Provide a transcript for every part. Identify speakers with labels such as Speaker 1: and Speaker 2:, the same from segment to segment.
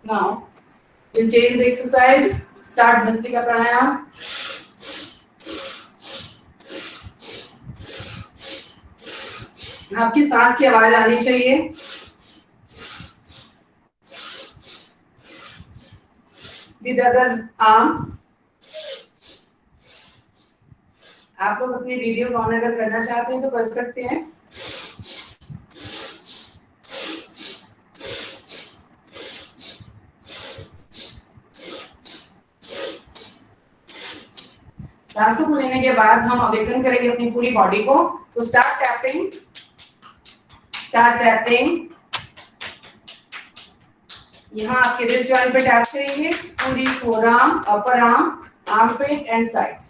Speaker 1: Now we'll change the exercise. Start Bhastrika Pranayam. आपकी सांस की आवाज आनी चाहिए. With other arm. आप लोग अपनी वीडियोस ऑन अगर करना चाहते हैं तो कर सकते हैं. सांसों को लेने के बाद हम अवेकन करेंगे अपनी पूरी बॉडी को. तो स्टार्ट टैपिंग. यहाँ आपके रिस्ट जॉइंट पे टैप करेंगे. पूरी four arm, upper arm, armpit and sides.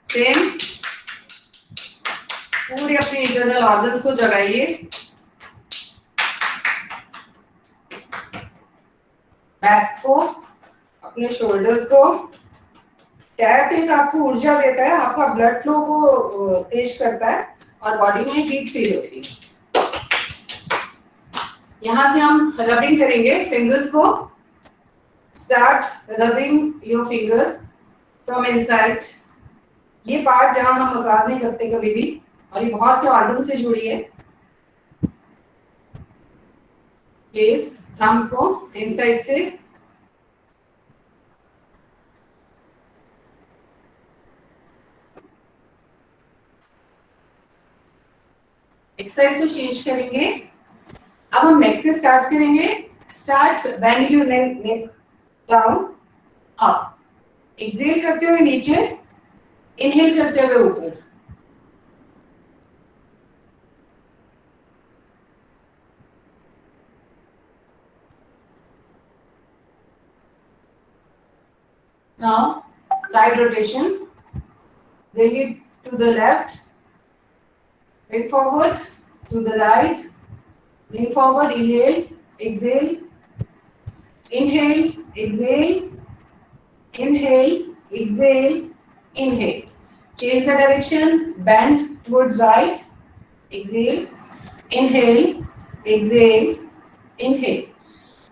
Speaker 1: Same पूरे अपने इंटरनल ऑर्गन्स को जगाइए. बैक को, अपने शोल्डर्स को. टैप एक आपको ऊर्जा देता है, आपका ब्लड फ्लो को तेज करता है और बॉडी में हीट फील होती है. यहाँ से हम रबिंग करेंगे फिंगर्स को. Start rubbing your fingers from inside. ये पार्ट जहां हम मसाज नहीं करते कभी भी, और ये बहुत से ऑर्गन से जुड़ी है. प्लेस थंब को इनसाइड से. एक्सरसाइज को चेंज करेंगे. अब हम नेक से स्टार्ट करेंगे. Start bend your neck down up. Exhale करते हुए नीचे, इनहेल करते हुए ऊपर. Now side rotation. Bring it to the left. Bring forward to the right. Bring forward. Inhale, exhale. Inhale, exhale. Inhale, exhale. Inhale. Change the direction. Bend towards right. Exhale. Inhale, exhale. Inhale.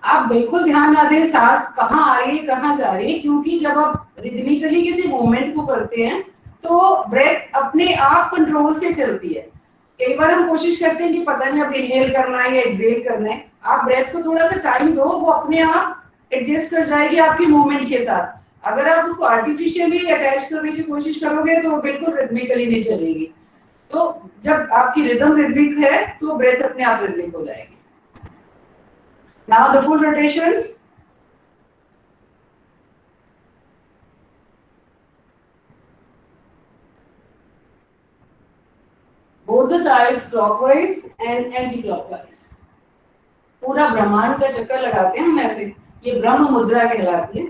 Speaker 1: आप बिल्कुल ध्यान ना दें सांस कहाँ आ रही है कहाँ जा रही है, क्योंकि जब आप रिदमिकली किसी मूवमेंट को करते हैं तो ब्रेथ अपने आप कंट्रोल से चलती है. कई बार हम कोशिश करते हैं कि पता नहीं अब इनहेल करना है या एक्सहेल करना है. आप ब्रेथ को थोड़ा सा टाइम दो, वो अपने आप एडजस्ट कर जाएगी आपकी मूवमेंट के साथ. अगर आप उसको आर्टिफिशियली अटैच करने की कोशिश करोगे तो बिल्कुल रिदमिकली नहीं चलेगी. तो जब आपकी रिदम रिदमिक है तो ब्रेथ अपने आप रिदमिक हो जाएगी. Now the full rotation. Both the sides clockwise and anti-clockwise. पूरा ब्रह्मांड का चक्कर लगाते हैं हम ऐसे. ये ब्रह्म मुद्रा कहलाती है.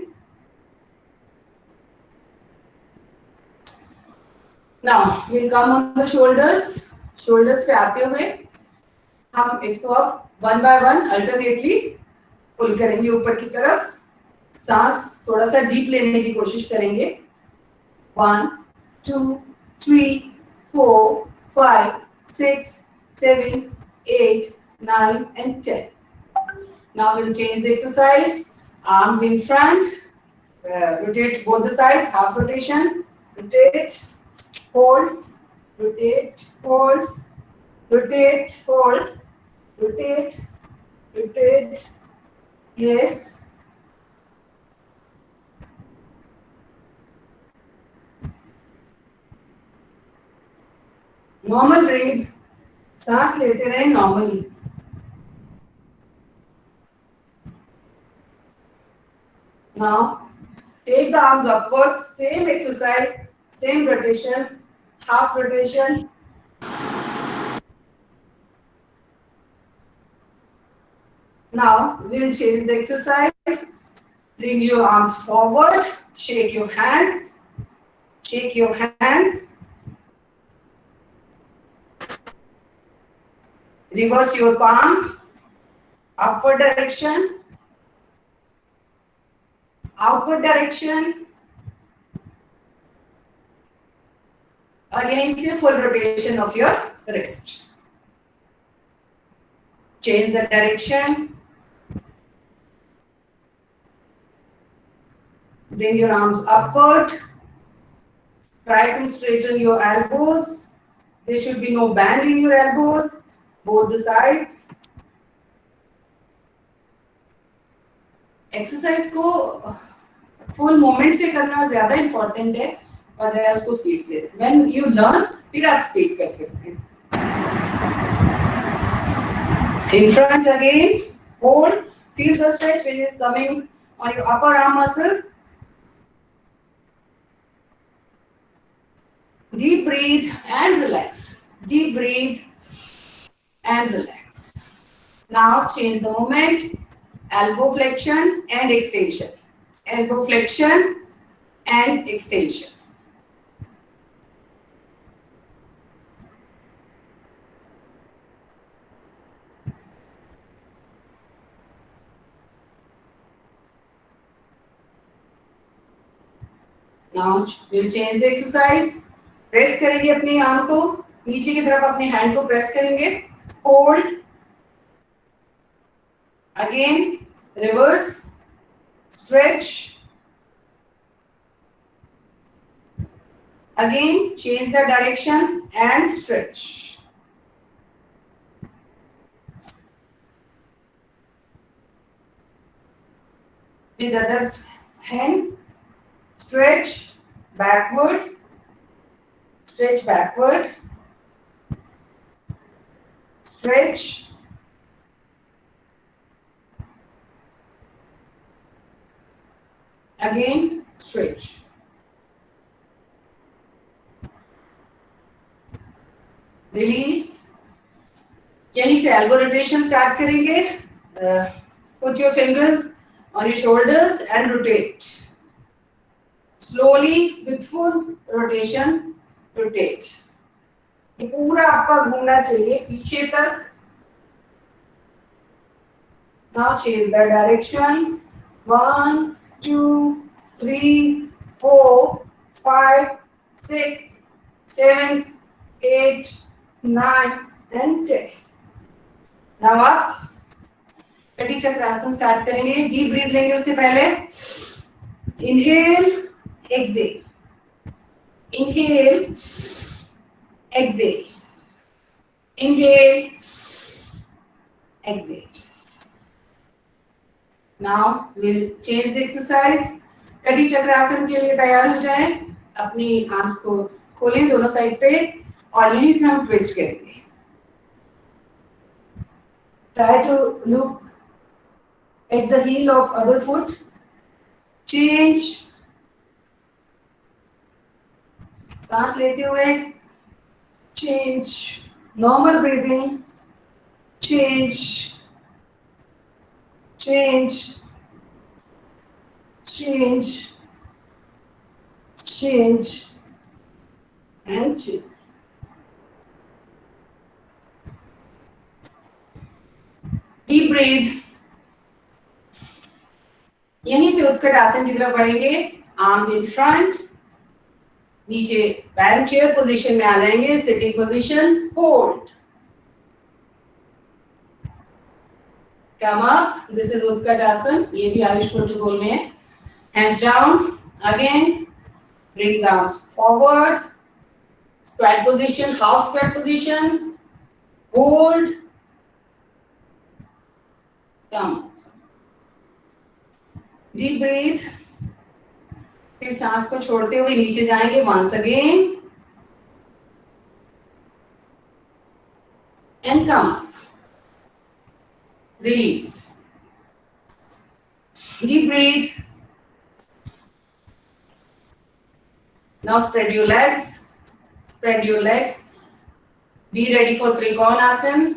Speaker 1: Now we'll come on the shoulders. Shoulders पे आते हुए हम इसको अब वन बाय वन अल्टरनेटली पुल करेंगे ऊपर की तरफ. सांस थोड़ा सा डीप लेने की कोशिश करेंगे. 1 2 3 4 5 6 7 8 9 and 10. Now we'll change the exercise. Arms in front. Rotate both the sides. Half rotation. Rotate. Hold. Rotate. Hold. Rotate. Hold. Rotate, rotate, yes. Normal breathe. सांस लेते रहे normally. Now take the arms upward. Same exercise, same rotation, half rotation. Now we'll change the exercise. Bring your arms forward. Shake your hands. Shake your hands. Reverse your palm. Upward direction. Outward direction. और यहीं से full rotation of your wrist. Change the direction. Bring your arms upward. Try to straighten your elbows. There should be no bend in your elbows, both the sides. Exercise को full moment से करना ज्यादा important है बजाय उसको speed से. When you learn फिर आप स्पीड कर सकते हैं. In front again, hold, feel the stretch which is coming on your upper arm muscle. Deep breathe and relax. Deep breathe and relax. Now change the movement. Elbow flexion and extension. Elbow flexion and extension. Now we'll change the exercise. Press करेंगे अपनी arm को नीचे की तरफ, अपने hand को press करेंगे. Hold. Again, reverse. Stretch. Again, change the direction and stretch. With other hand, stretch backward, stretch backward, stretch, again stretch. Release. यहीं से elbow rotation start करेंगे. Put your fingers on your shoulders and rotate. Slowly with full rotation, rotate. ये पूरा आपका घूमना चाहिए पीछे तक. Now change the direction. 1, 2, 3, 4, 5, 6, 7, 8, 9 and 10. Now आप कटी चक्रासन स्टार्ट करेंगे. डीप ब्रीथ लेंगे उससे पहले. Inhale, exhale. Inhale, exhale. Inhale, exhale. Now we'll change the exercise. कटी चक्रासन के लिए तैयार हो जाएं. अपनी आर्म्स को खोलें दोनों साइड पे और यहीं से हम ट्विस्ट करेंगे. Try to look at the heel of other foot. Change. सांस लेते हुए change. Normal breathing. Change. Change. Change. Change. And change. Deep breathe. यहीं से उत्कट आसन की तरफ बढ़ेंगे. Arms in front. नीचे बैक चेयर पोजीशन में आ जाएंगे. Sitting position. Hold. Come up. This is उत्कट आसन. ये भी आयुष प्रोटोकॉल में है. Hands down. Again. Bring the arms forward. Squat position. Half squat position. Hold. Come. Deep breathe. फिर सांस को छोड़ते हुए नीचे जाएंगे. Once again. And come up. Release. Deep breathe. Now spread your legs. Spread your legs. Be ready for trikonasana.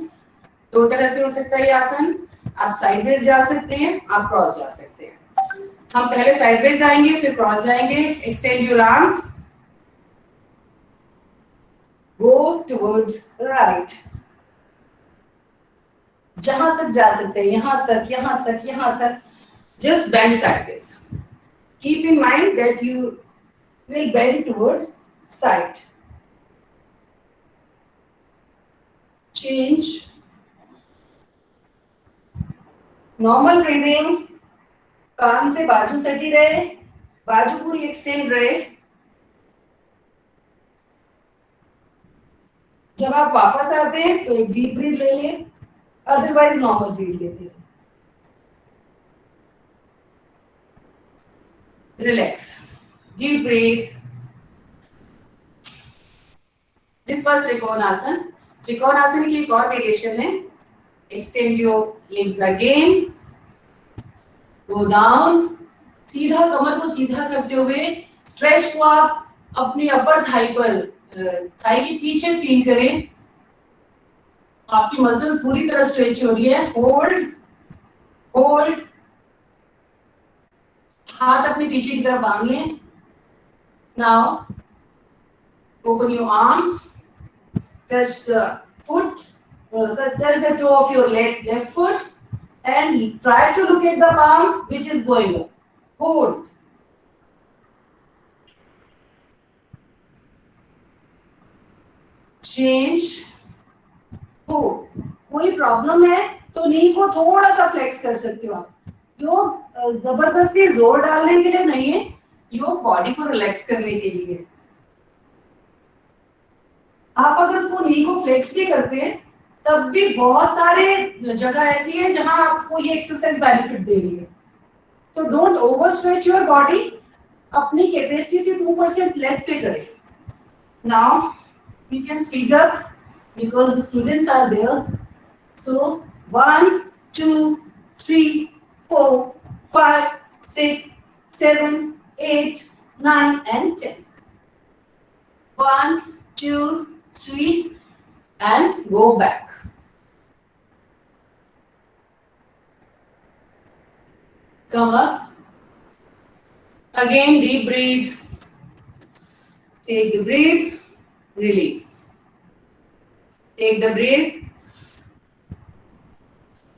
Speaker 1: दो तरह से हो सकता है ये आसन. आप साइडवेज जा सकते हैं, आप क्रॉस जा सकते हैं. हम पहले साइडवेज जाएंगे फिर क्रॉस जाएंगे. Extend your arms. Go towards right. जहां तक जा सकते हैं, यहां तक, यहां तक, यहां तक. Just bend sideways. Keep in mind that you will bend towards side. Change. Normal breathing. कान से बाजू सटी रहे. बाजू पूरी एक्सटेंड रहे। जब आप वापस आते हैं तो एक डीप ब्रीथ ले लें, अदरवाइज नॉर्मल ब्रीथ लेते हैं। Relax, deep breath. This was trikonasana. Trikonasana की एक और वेरिएशन है। Extend your legs again, go down, सीधा कमर को सीधा करते हुए स्ट्रेच को आप अपनी अपर थाई पर, थाई के पीछे फील करें। आपकी मसल्स पूरी तरह स्ट्रेच हो रही है। होल्ड, होल्ड, हाथ अपने पीछे की तरफ बांध लें। Now open your arms, touch the foot, touch the toe of your left foot, and try to look at the palm which is going up. Hold. Change. Hold. कोई प्रॉब्लम है तो नी को थोड़ा सा फ्लेक्स कर सकते हो आप। योग जबरदस्ती जोर डालने के लिए नहीं है, योग बॉडी को रिलैक्स करने के लिए। आप अगर उसको नी को फ्लेक्स भी करते हैं तब भी बहुत सारे जगह ऐसी है जहां आपको ये एक्सरसाइज बेनिफिट दे रही है। तो don't over stretch your body, अपनी कैपेसिटी से 2% लेस पे करें। Now we can speed up because the students are there. So 1 2 3 4 5 6 7 8 9 and 10. 1 2 3 and go back. Come up. Again, deep breathe. Take the breath, release. Take the breath,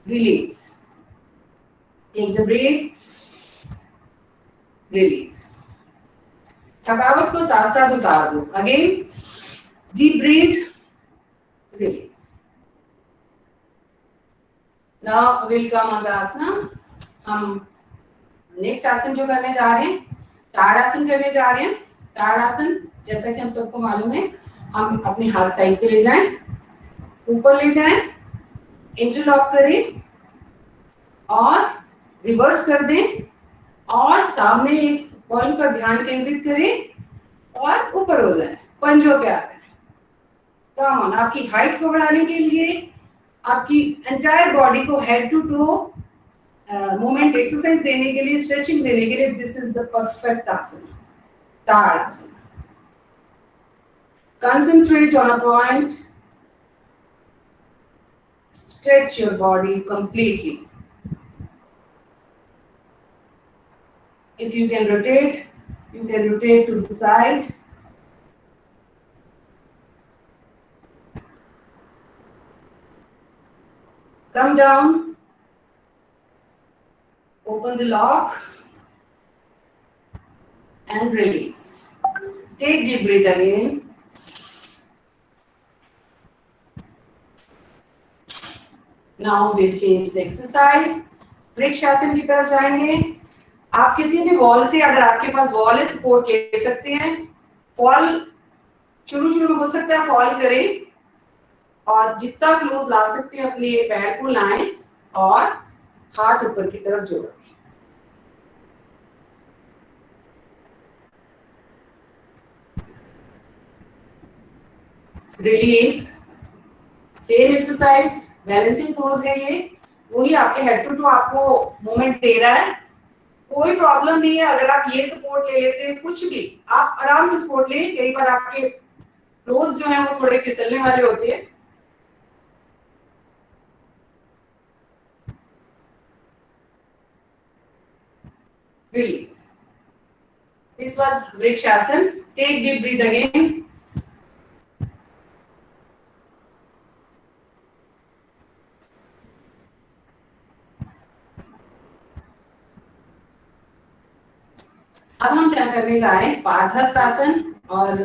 Speaker 1: release. Take the breath, release. थकावट को साथ साथ उतार दो। Again, deep breathe, release. Now we'll come on the asana. हम next आसन जो करने जा रहे हैं, ताड़ासन करने जा रहे हैं। ताड़ासन जैसा कि हम सबको मालूम है, हम अपने हाथ साइड पे ले जाएं, ऊपर ले जाएं, इंटरलॉक करें और रिवर्स कर दें और सामने एक पॉइंट पर ध्यान केंद्रित करें और ऊपर हो जाए, पंजों पे आ जाए। कम ऑन, आपकी हाइट को बढ़ाने के लिए, आपकी एंटायर बॉडी को head to toe movement exercise देने के लिए, स्ट्रेचिंग देने के लिए, दिस इज द परफेक्ट आसन, tadasana. Concentrate on a point, stretch your body completely. If you can rotate to the side. Come down, open the lock and release. Take deep breath again. Now we'll change the exercise. Vrikshasana की तरफ जाएंगे। आप किसी भी wall से, अगर आपके पास wall है, सपोर्ट ले सकते हैं। फॉल शुरू में हो सकता है फॉल करें और जितना क्लोज ला सकते हैं अपने पैर को लाएं और हाथ ऊपर की तरफ जोड़ें। Release, same exercise, balancing pose है ये, वही आपके हेड टू टो आपको मूवमेंट दे रहा है। कोई प्रॉब्लम नहीं है अगर आप ये सपोर्ट ले लेते हैं, कुछ भी आप आराम से सपोर्ट लें। कई बार आपके क्लोज जो हैं वो थोड़े फिसलने वाले होते हैं। Release. This was Vrikshasana. Take deep breath again. अब हम क्या करने जा रहे हैं, पादहस्त आसन और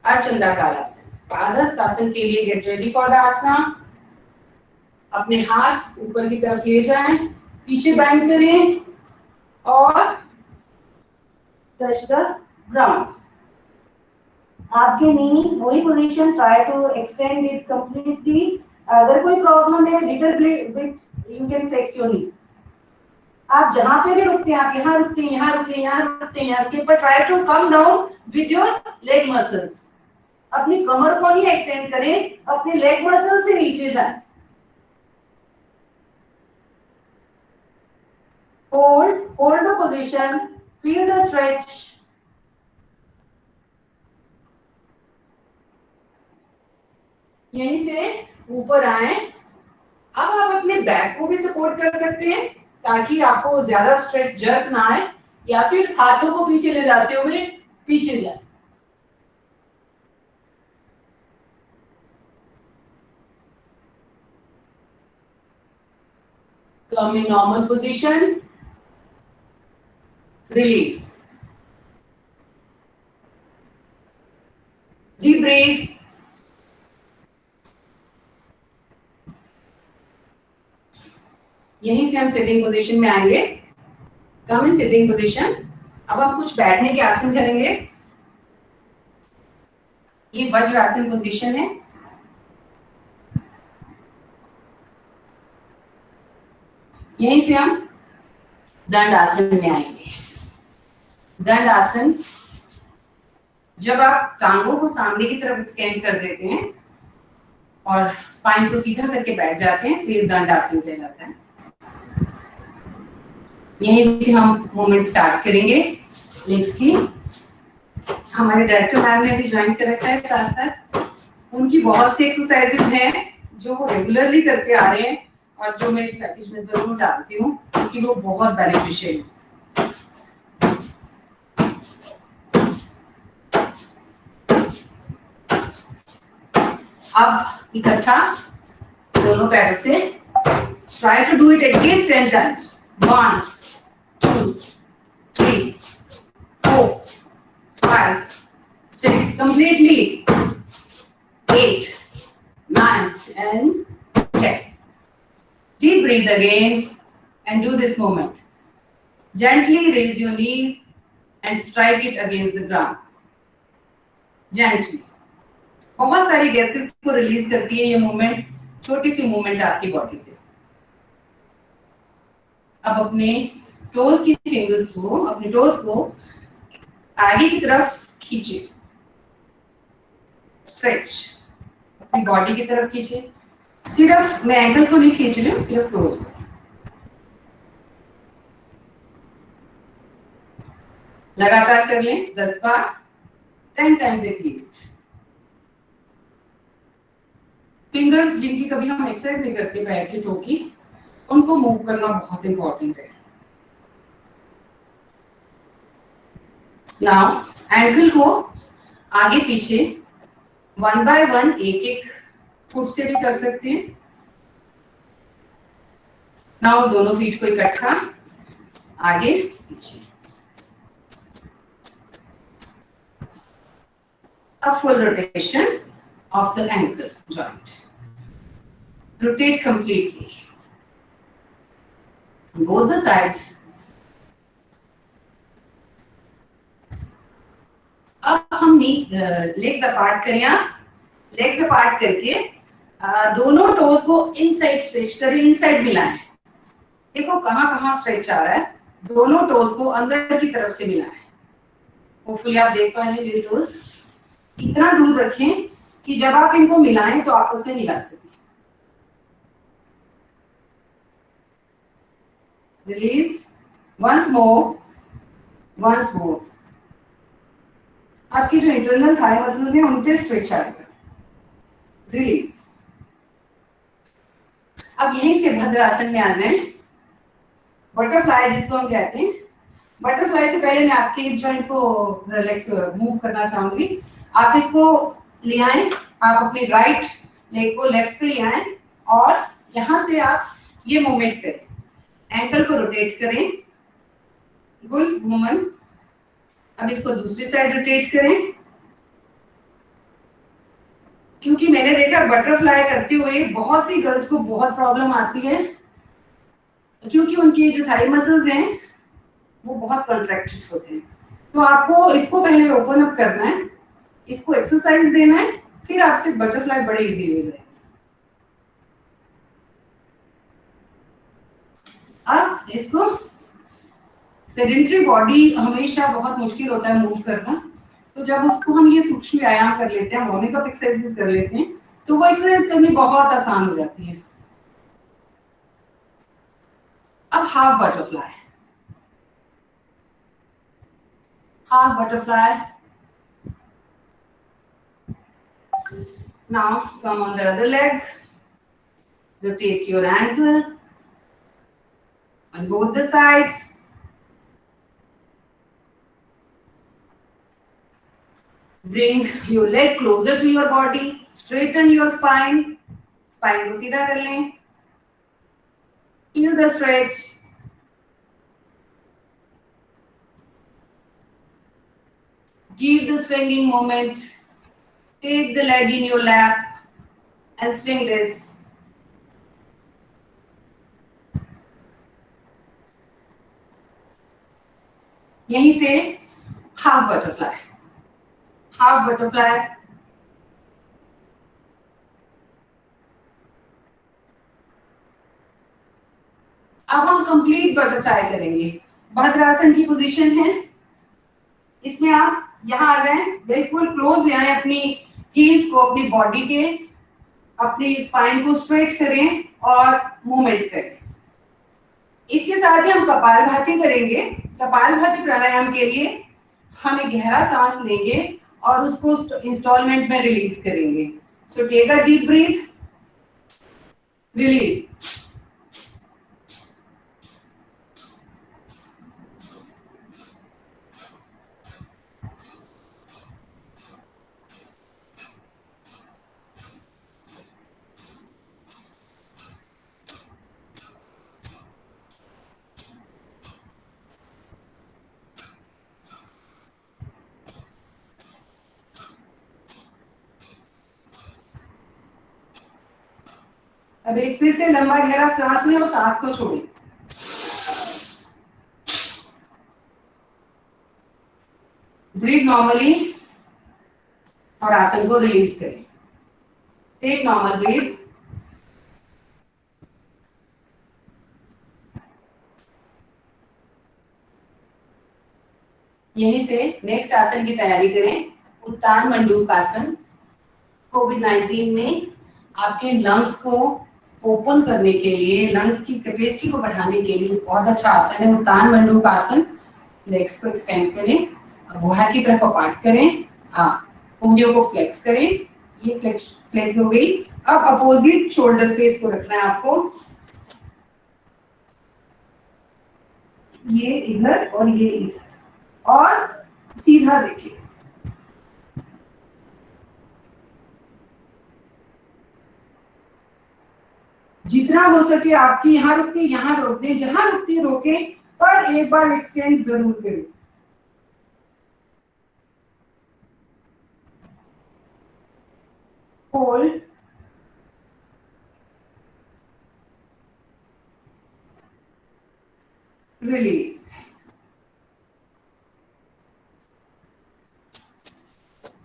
Speaker 1: अर्धचंद्राकार आसन। पादहस्त आसन के लिए गेट रेडी फॉर द आसना। अपने हाथ ऊपर की तरफ ले जाएं, पीछे बैंड करें और टच द ग्राउंड. आपके नी वही position, try to extend it completely. अगर कोई प्रॉब्लम है little bit you can flex your knee. आप जहां पे भी रुकते हैं, आप यहाँ रुकते हैं, यहाँ रुकते हैं, यहाँ रुकते हैं, यहाँ रुकते, पर try to come down with your leg muscles. अपनी कमर को नहीं एक्सटेंड करें, अपने लेग मसल से नीचे जाए. hold the position, feel the stretch. यहीं से ऊपर आए. अब आप अपने बैक को भी सपोर्ट कर सकते हैं ताकि आपको ज्यादा स्ट्रेच जर्क ना आए, या फिर हाथों को पीछे ले जाते हुए पीछे जाए. Come in normal position. Release. Deep breathe. यहीं से हम सिटिंग पोजीशन में आएंगे. कम इन सिटिंग पोजीशन. अब हम कुछ बैठने के आसन करेंगे. ये वज्रासन पोजीशन है. यहीं से हम दंड आसन में आएंगे. दंड आसन, जब आप टांगों को सामने की तरफ एक्सटेंड कर देते हैं और स्पाइन को सीधा करके बैठ जाते हैं तो ये दंड आसन कहलाता है. यहीं से हम मूवमेंट स्टार्ट करेंगे लेग्स की. हमारे डायरेक्टर मैम ने भी ज्वाइन कर रखा है साथ साथ. उनकी बहुत सी एक्सरसाइजेज हैं जो वो रेगुलरली करते आ रहे हैं और जो मैं इस पैकेज में जरूर डालती हूँ क्योंकि वो बहुत बेनिफिशियल है. अब इकट्ठा दोनों पैरों से try to do it at least 10 times. 1 2 3 4 5 6 completely. 8 9 and 10. Deep breathe again and do this movement. Gently raise your knees and strike it against the ground. Gently. बहुत सारी गैसेस को रिलीज करती है ये मूवमेंट. छोटी सी मूवमेंट आपकी बॉडी से. अब अपने टोज की फिंगर्स को, अपने टोज को आगे की तरफ खींचे. स्ट्रेच. अपनी बॉडी की तरफ खींचे. सिर्फ मैं एंकल को नहीं खींच रही हूँ, सिर्फ टोज को. लगातार कर लें 10 बार, 10 टाइम्स एटलीस्ट. फिंगर्स जिनकी कभी हम एक्सरसाइज नहीं करते पैर की टो की, उनको मूव करना बहुत इंपॉर्टेंट है. नाउ एंकल को आगे पीछे 1 बाय 1 एक फुट से भी कर सकते हैं. नाउ दोनों फीट को इकट्ठा आगे पीछे. A full rotation of the ankle joint. Rotate completely. Both the sides. अब हम legs apart करें. Legs apart करके दोनों टोज को इनसाइड स्ट्रेच करें, इनसाइड मिलाएं. देखो कहाँ कहाँ स्ट्रेच आ रहा है. दोनों टोज को अंदर की तरफ से मिलाएं. होपफुली आप देख पा रहे हैं ये टोज. इतना दूर रखें कि जब आप इनको मिलाएं तो आपस में मिला सकें. Release. Once more, once more. आपकी जो इंटरनल थाई मसल्स हैं उन पे स्ट्रेच आएगा. रिलीज. अब यहीं से भद्रासन में आ जाएं. बटरफ्लाई जिसको हम कहते हैं. बटरफ्लाई से पहले मैं आपके हिप जॉइंट को रिलैक्स मूव करना चाहूंगी. आप इसको ले आए. आप अपने राइट लेग को लेफ्ट पे ले आए और यहां से आप ये मूवमेंट करें. एंकल को रोटेट करें. Gulf woman. अब इसको दूसरी साइड रोटेट करें. क्योंकि मैंने देखा बटरफ्लाई करते हुए बहुत सी गर्ल्स को बहुत प्रॉब्लम आती है क्योंकि उनकी जो थाई मसल्स हैं वो बहुत कॉन्ट्रैक्टेड होते हैं. तो आपको इसको पहले ओपन अप करना है, इसको एक्सरसाइज देना है, फिर आपसे बटरफ्लाई बड़े इजी हो जाएगी। अब इसको, सेडेंटरी बॉडी हमेशा बहुत मुश्किल होता है मूव करना, तो जब उसको हम ये सूक्ष्म व्यायाम कर लेते हैं, वार्मिंग अप एक्सरसाइज कर लेते हैं, तो वो एक्सरसाइज करनी बहुत आसान हो जाती है। अब half butterfly, half butterfly. Now come on the other leg, rotate your ankle on both the sides. Bring your leg closer to your body, straighten your spine, spine को सीधा कर लें, feel the stretch. Give the swinging moment. Take the leg in your lap and swing this. यहीं से half butterfly, half butterfly. अब हम complete butterfly करेंगे। भद्रासन की पोजीशन है, इसमें आप यहाँ आ जाएं, बिल्कुल क्लोज ले आए अपनी हील्स को अपनी बॉडी के, अपनी स्पाइन को स्ट्रेट करें और मूवमेंट करें। इसके साथ ही हम कपालभाति करेंगे। कपालभाति प्राणायाम के लिए हम एक गहरा सांस लेंगे और उसको इंस्टॉलमेंट में रिलीज करेंगे। So take a deep breath, release. अब एक फिर से लंबा गहरा सांस लें और सांस को छोड़ें। ब्रीथ नॉर्मली और आसन को रिलीज करें। Take normal breath. यहीं से नेक्स्ट आसन की तैयारी करें, उत्तान मंडूकासन। कोविड-19 में आपके लंग्स को ओपन करने के लिए, लंग्स की कैपेसिटी को बढ़ाने के लिए बहुत अच्छा आसन है उत्तान मंडूकासन। लेग्स को एक्सटेंड करें, बुहा की तरफ अपार्ट करें, उंगलियों को फ्लेक्स करें, ये फ्लेक्स हो गई। अब अपोजिट शोल्डर पे इसको रखना है आपको, ये इधर और ये इधर, और सीधा देखिए। जितना हो सके आपकी यहाँ रुकते, यहाँ रोक दें, जहां रुकते रोके, पर एक बार एक्सटेंड जरूर करें। Hold, release.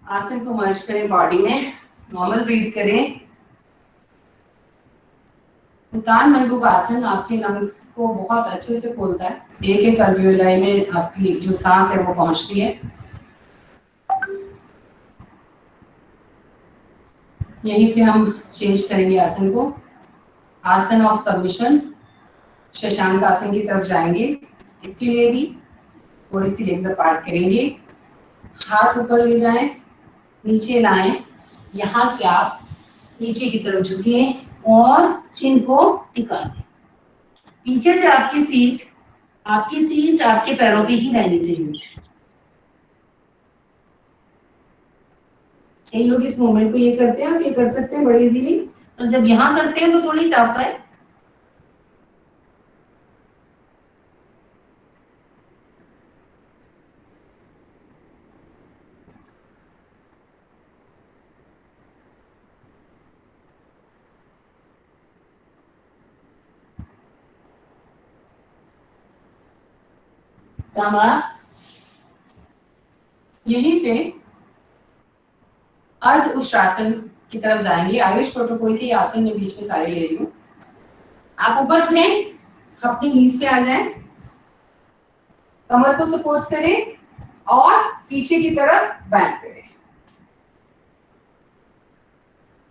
Speaker 1: आसन को मर्ज करें बॉडी में, नॉर्मल ब्रीथ करें। उत्तान मंडूकासन आपके लंग्स को बहुत अच्छे से खोलता है, एक एक अल्वियोलाई में आपकी जो सांस है वो पहुंचती है। यहीं से हम चेंज करेंगे आसन को, आसन ऑफ सबमिशन, शशांक आसन की तरफ जाएंगे। इसके लिए भी थोड़ी सी लेग्स अपार्ट करेंगे, हाथ ऊपर ले जाएं, नीचे लाएं, यहाँ से आप नीचे की तरफ झुकिए और चिन को टिका दें। पीछे से आपकी सीट आपके पैरों पे ही रहनी चाहिए। कई लोग इस मोमेंट को ये करते हैं, आप ये कर सकते हैं बड़ी इजीली, और जब यहाँ करते हैं तो थोड़ी टफ है। Come up, यहीं से अर्ध उष्ट्रासन की तरफ जाएंगे। आयुष प्रोटोकॉल के आसन में बीच में सारे ले रही हूँ। आप ऊपर उठें, अपनी नीज पे आ जाएं, कमर को सपोर्ट करें और पीछे की तरफ बैंड करें।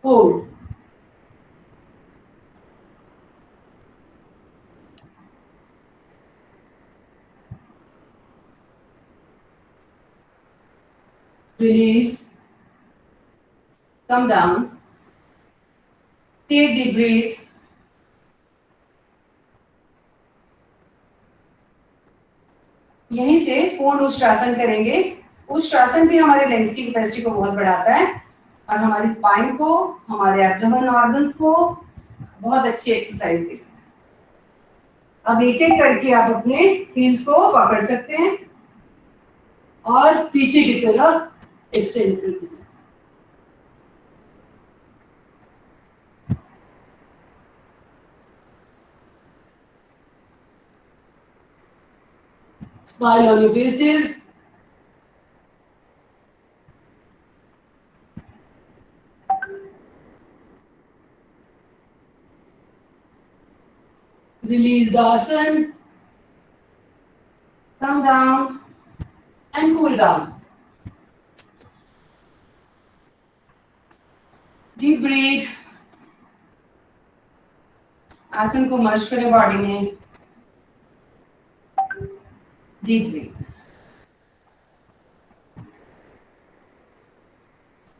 Speaker 1: Hold, release, come down, take deep breath, यहीं से पूर्ण उष्ट्रासन करेंगे। उष्ट्रासन भी हमारे लेग्स की कैपेसिटी को बहुत बढ़ाता है और हमारी स्पाइन को, हमारे एब्डोमेन ऑर्गन्स को बहुत अच्छी एक्सरसाइज देती है। अब एक एक करके आप अपने हील्स को पकड़ सकते हैं और पीछे की तरफ एक्सटेंड कर दीजिए। Smile on your faces. Release the asana. Come down and cool down. Deep breathe. आसन को मर्ज करें बॉडी में। Deep breathe.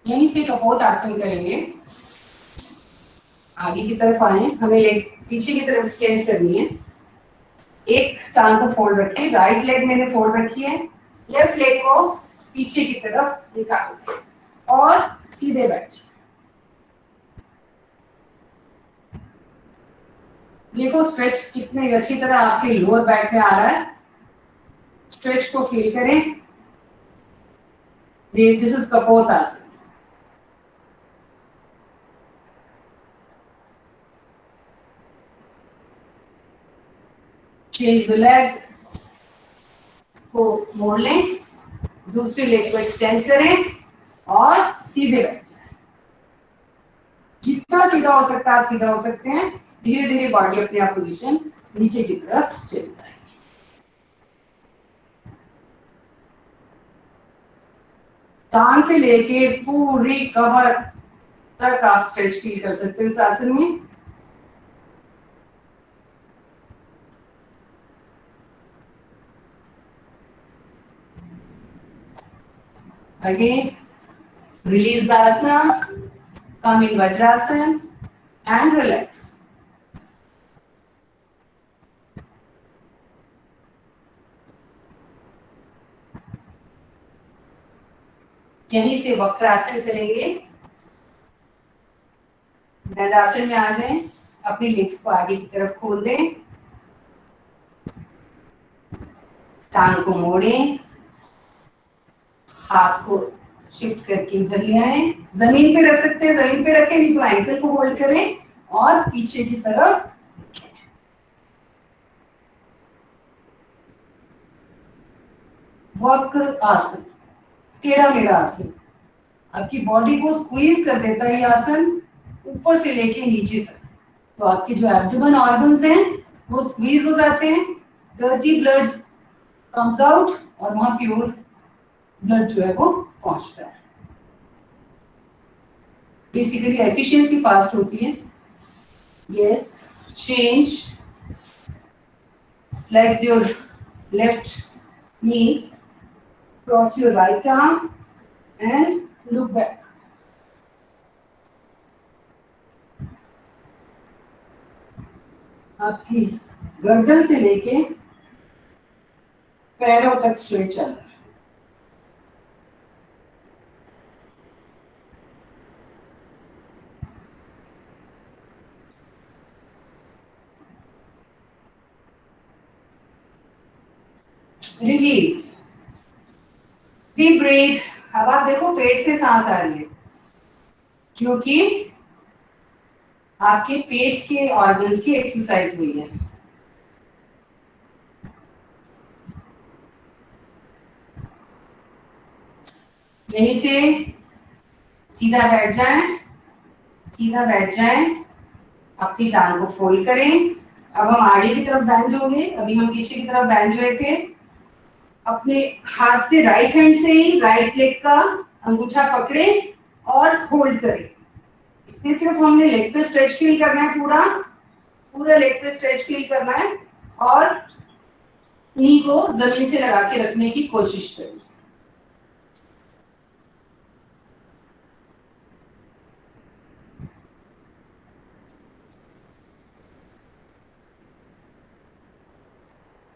Speaker 1: यहीं से कपोत आसन करेंगे। आगे की तरफ आए, हमें लेग पीछे की तरफ एक्सटेंड करनी है। एक टांग को फोल्ड रखिए, राइट लेग मैंने फोल्ड रखी है, लेफ्ट लेग को पीछे की तरफ निकाल और सीधे बैठ जाए। देखो स्ट्रेच कितने अच्छी तरह आपके लोअर बैक में आ रहा है। स्ट्रेच को फील करें। दिस इज कपोत आसन। चेंज द लेग, इसको मोड़ लें, दूसरी लेग को एक्सटेंड करें और सीधे बैठ जाए। जितना सीधा हो सकता है आप सीधा हो सकते हैं। धीरे धीरे बॉडी अपने आप पोजीशन नीचे की तरफ चल जाएगी। टांग से लेके पूरी कमर तक आप स्ट्रेच फील कर सकते हो इस आसन में। Again, release the asana, come in Vajrasana and relax. यहीं से वक्रासन करेंगे। दंडासन में आ जाएं, अपनी लेग्स को आगे की तरफ खोल दें, टांग को मोड़ें, हाथ को शिफ्ट करके इधर ले आए। जमीन पे रख सकते हैं, जमीन पे रखें, नहीं तो एंकल को होल्ड करें और पीछे की तरफ वक्र आसन, टेढ़ा मेढ़ा आसन। आपकी बॉडी को स्क्वीज कर देता है ये आसन, ऊपर से लेके नीचे तक। तो आपके जो एब्डोमेन ऑर्गन्स हैं वो स्क्वीज हो जाते हैं, डर्टी ब्लड कम्स आउट और वहां प्योर ब्लड जो है वो पहुंचता है। बेसिकली एफिशिएंसी फास्ट होती है। Yes, change, flex your left knee, cross your right arm and look back. आपकी गर्दन से लेके पैरों तक स्ट्रेट चल रहा है। Release, deep breath. अब आप देखो पेट से सांस आ रही है क्योंकि आपके पेट के ऑर्गन्स की एक्सरसाइज हुई है। यहीं से सीधा बैठ जाएं, सीधा बैठ जाएं, अपनी टांग को फोल्ड करें। अब हम आगे की तरफ बैंड होंगे, अभी हम पीछे की तरफ बैंड हुए थे। अपने हाथ से राइट हैंड से ही राइट लेग का अंगूठा पकड़े और होल्ड करें। इसमें सिर्फ हमने लेग पे स्ट्रेच फील करना है, पूरा पूरा लेग पे स्ट्रेच फील करना है और नी को जमीन से लगा के रखने की कोशिश करें।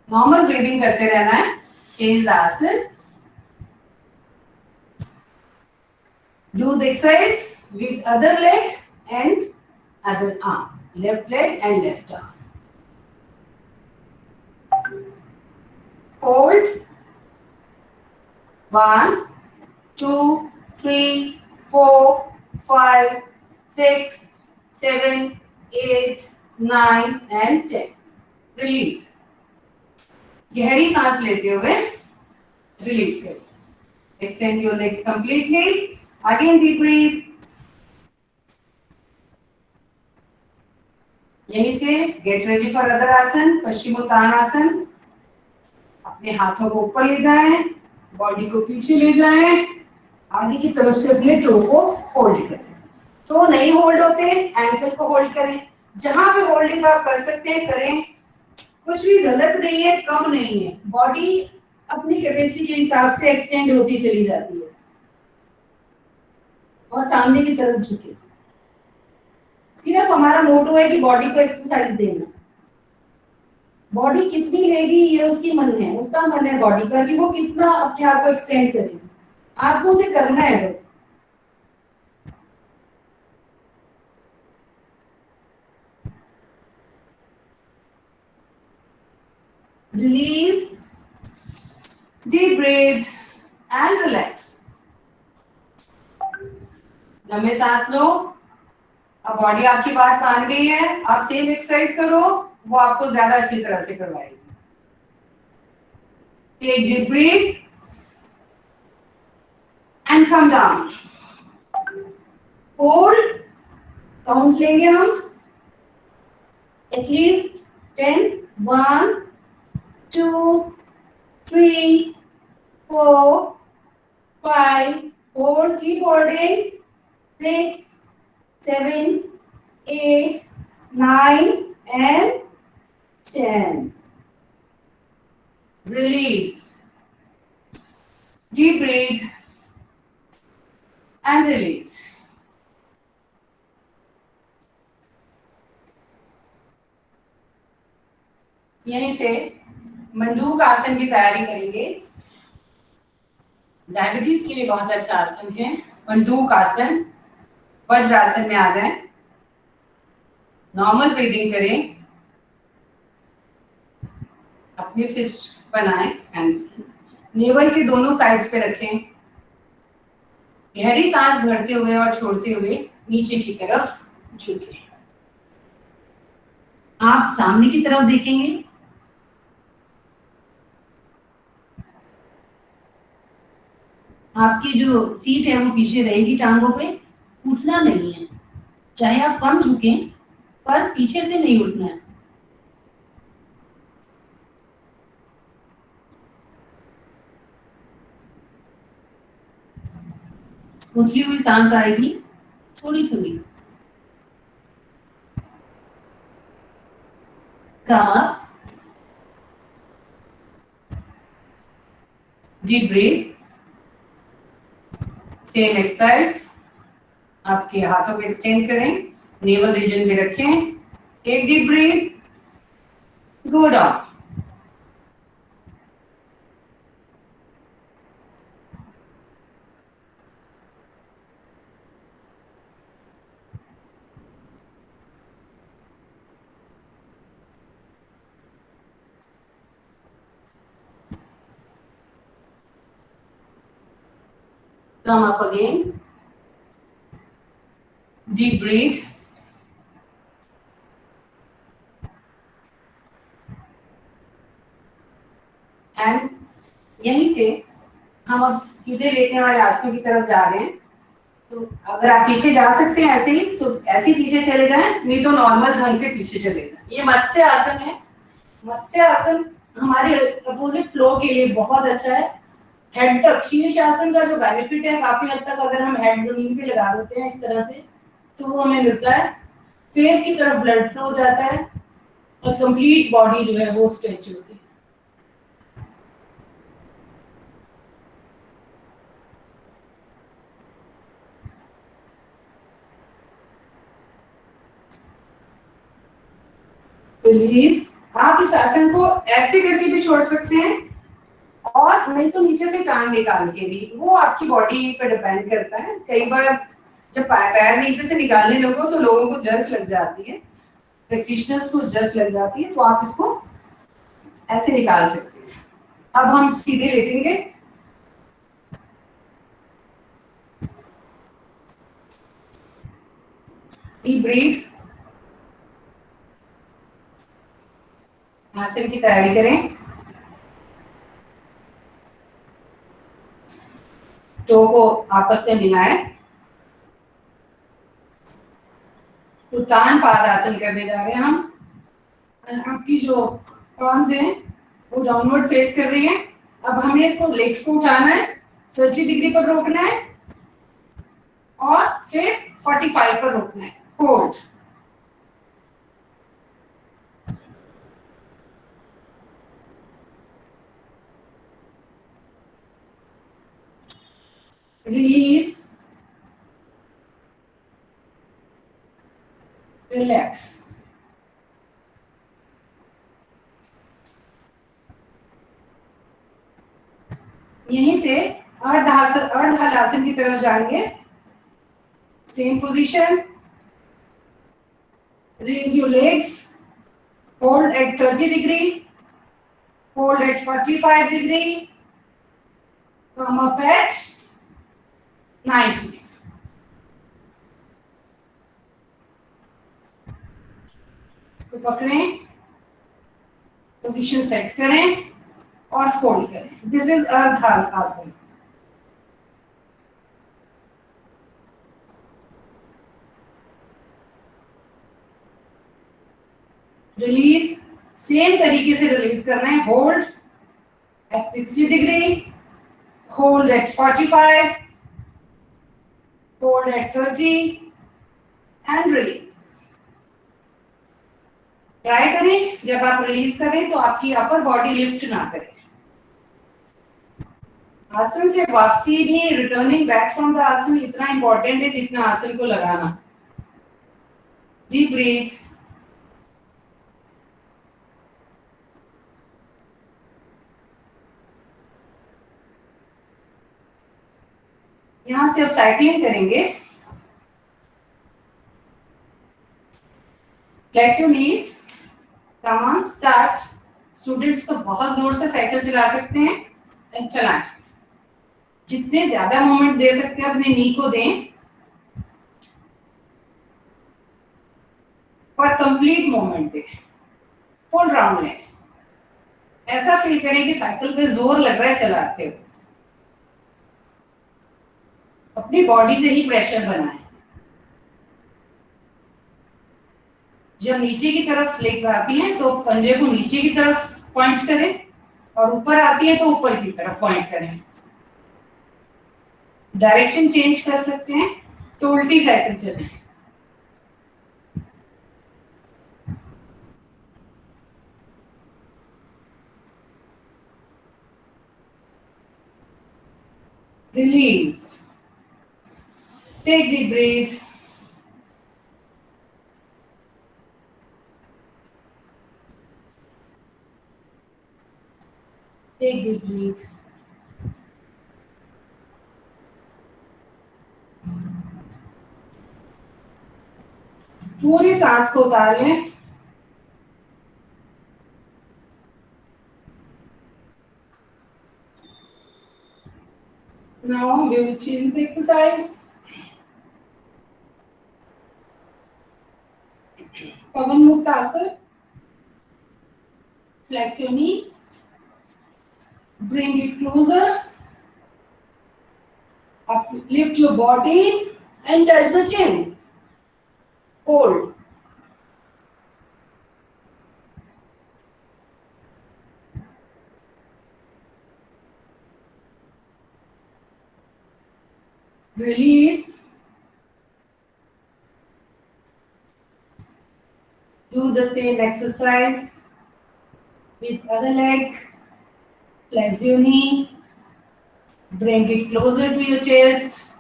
Speaker 1: नॉर्मल ब्रीदिंग करते रहना है। चेंज द आसन। Do the exercise with other leg and other arm. Left leg and left arm. Hold. 1, 2, 3, 4, 5, 6, 7, 8, 9 and 10. Release. गहरी सांस लेते हुए रिलीज करें. Extend your legs completely. Again deep breathe. यहीं से गेट रेडी फॉर अदर आसन, पश्चिमोत्तानासन। अपने हाथों को ऊपर ले जाएं, बॉडी को पीछे ले जाएं, आगे की तरफ से अपने टो को होल्ड करें। तो नहीं होल्ड होते, एंकल को होल्ड करें। जहां भी होल्डिंग आप कर सकते हैं करें, कुछ भी गलत नहीं है, कम नहीं है। बॉडी अपनी कैपेसिटी के हिसाब से एक्सटेंड होती चली जाती है और सामने की तरफ झुके। सिर्फ हमारा मोटो है कि बॉडी को एक्सरसाइज देना। बॉडी कितनी लेगी ये उसकी मन है, उसका मन है बॉडी का कि वो कितना अपने आप को एक्सटेंड करेगी। आपको उसे करना है बस। Release, deep breathe and relax. लंबे सांस लो। अब बॉडी आपकी बात मान गई है, आप सेम एक्सरसाइज करो, वो आपको ज्यादा अच्छी तरह से करवाएगी। Take deep breath and come down. Hold. Count लेंगे हम at least 10. 1, 2, 3, 4, 5. Hold. Keep holding. 6, 7, 8, 9 and 10. Release. Deep breathe and release. यहीं से मंडूक आसन की तैयारी करेंगे। डायबिटीज के लिए बहुत अच्छा आसन है मंडूक आसन। वज्रासन में आ जाएं, नॉर्मल ब्रीदिंग करें, अपनी फिस्ट बनाएं, हैंड्स की नेवल के दोनों साइड्स पे रखें। गहरी सांस भरते हुए और छोड़ते हुए नीचे की तरफ झुकें। आप सामने की तरफ देखेंगे। आपकी जो सीट है वो पीछे रहेगी, टांगों पे उठना नहीं है। चाहे आप कम झुकें पर पीछे से नहीं उठना है। उठली हुई सांस आएगी थोड़ी थोड़ी। Come up. Deep breathe. Same exercise. आपके हाथों को एक्सटेंड करें, नेवल रीजन पे रखें। Take deep breath, go down. Come up again. Deep breathe. And यहीं से हम अब सीधे लेटने वाले आसनों की तरफ जा रहे हैं, तो अगर आप पीछे जा सकते हैं ऐसे ही तो ऐसे ही पीछे चले जाएं, नहीं तो नॉर्मल ढंग से पीछे चले जाएं। ये मत्स्य आसन है। मत्स्य आसन हमारे अपोजिट फ्लो के लिए बहुत अच्छा है। हेड तक शीर्ष आसन का जो बेनिफिट है, काफी हद तक अगर हम हेड जमीन पे लगा देते हैं इस तरह से तो वो हमें मिलता है। फेस की तरफ ब्लड फ्लो हो जाता है और कंप्लीट बॉडी जो है वो स्ट्रेच होती है। रिलीज। आप इस आसन को ऐसे करके भी छोड़ सकते हैं और नहीं तो नीचे से टांग निकाल के भी, वो आपकी बॉडी पे डिपेंड करता है। कई बार जब पैर नीचे से निकालने लगो तो लोगों को जर्क लग जाती है, प्रैक्टिशनर्स को जर्क लग जाती है, तो आप इसको ऐसे निकाल सकते हैं। अब हम सीधे लेटेंगे। Deep breath. आसन की तैयारी करें। टो को आपस में मिलाएं। उत्तान पाद आसन करने जा रहे हैं हम। आपकी जो आर्म्स हैं वो डाउनवर्ड फेस कर रही है। अब हमें इसको लेग्स को उठाना है, 30 डिग्री पर रोकना है और फिर 45 पर रोकना है। होल्ड। रिलीज। रिलैक्स। यहीं से अर्ध हलासन की तरफ जाएंगे। Same position. Raise your legs. Hold at 30 degree. Hold at 45 degree. Come up at 90. इसको पकड़ें, पोजीशन सेट करें और होल्ड करें। दिस इज अर्ध आसन। रिलीज। सेम तरीके से रिलीज करना है। Hold at 60 degree, hold at 45, hold at 30 and release. Try करें जब आप रिलीज करें तो आपकी अपर बॉडी लिफ्ट ना करे। आसन से वापसी भी, रिटर्निंग बैक फ्रॉम द आसन इतना इंपॉर्टेंट है जितना आसन को लगाना। Deep breath. यहां से अब साइकिलिंग करेंगे। Flex your knees. Come on, start. Students तो बहुत जोर से साइकिल चला सकते हैं, चलाएं। जितने ज्यादा मूवमेंट दे सकते हैं अपने नी को दें, पर कंप्लीट मूवमेंट दें। फुल राउंड लें। ऐसा फील करें कि साइकिल पे जोर लग रहा है चलाते हो। अपनी बॉडी से ही प्रेशर बनाएं। जब नीचे की तरफ लेग्स आती हैं तो पंजे को नीचे की तरफ पॉइंट करें और ऊपर आती है तो ऊपर की तरफ पॉइंट करें। डायरेक्शन चेंज कर सकते हैं तो उल्टी साइकिल चलें। Release. Take deep breath. Take deep breath. पूरी सांस को उतार लें। Now we will change the exercise. पवन मुक्त आसन। Flex your knee. Bring it closer. Uplift your body and touch the chin. Hold. Release. Do the same exercise with other leg. Flex your knee. Bring it closer to your chest.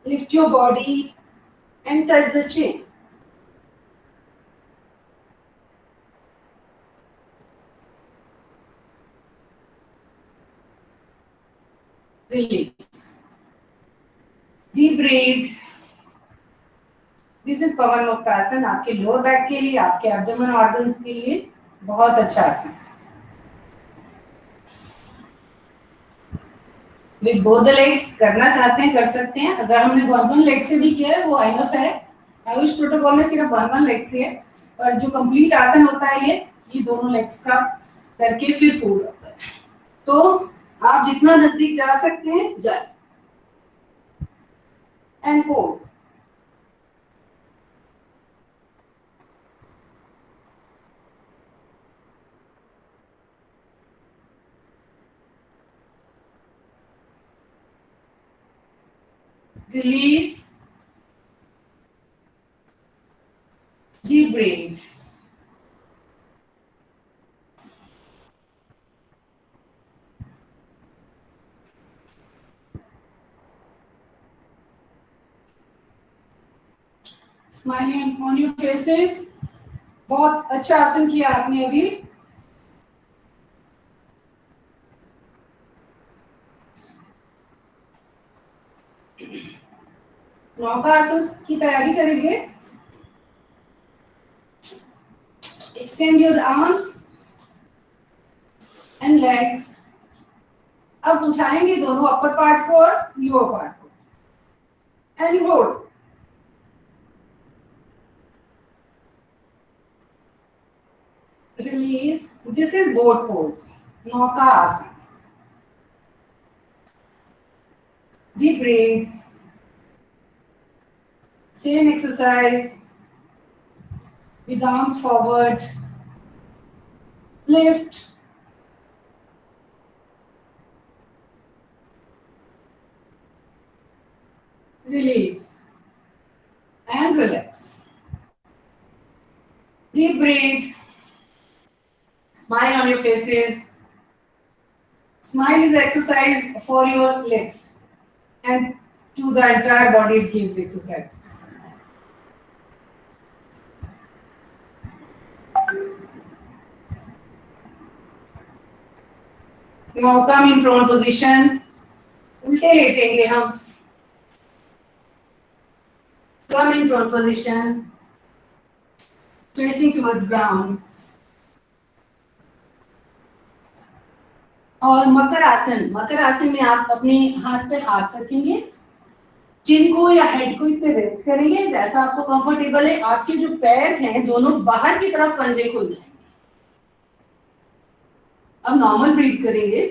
Speaker 1: Lift your body and touch the chin. Release. Deep breathe. This is Pawan Muktasana, आपके lower back के लिए, आपके abdomen organs के लिए बहुत अच्छा आसन। With both the legs करना चाहते हैं कर सकते हैं। अगर हमने वन लेग से भी किया है वो इनफ है। आयुष प्रोटोकॉल में सिर्फ वन लेग से है, और जो कंप्लीट आसन होता है ये दोनों लेग्स का करके फिर पूल होता है। तो आप जितना नजदीक जा सकते हैं जाए। And hold. Release. Deep breathe. Smiling on your faces. बहुत अच्छा आसन किया आपने अभी। नौका आसन की तैयारी करेंगे। Extend your arms and legs. अब उठाएंगे दोनों अपर पार्ट को और लोअर पार्ट को। And hold. Release. This is boat pose. नौका आसन। Deep breathe. Same exercise with arms forward. Lift. Release. And relax. Deep breathe. Smile on your faces. Smile is exercise for your lips, and to the entire body it gives exercise. Now come in prone position. उल्टे लेटेंगे हम। Come in prone position, facing towards ground. और मकर आसन। मकर आसन में आप अपने हाथ पे हाथ रखेंगे, चिन को या हेड को इस पे रेस्ट करेंगे जैसा आपको कंफर्टेबल है। आपके जो पैर हैं दोनों बाहर की तरफ पंजे खुल जाएंगे। अब नॉर्मल ब्रीथ करेंगे।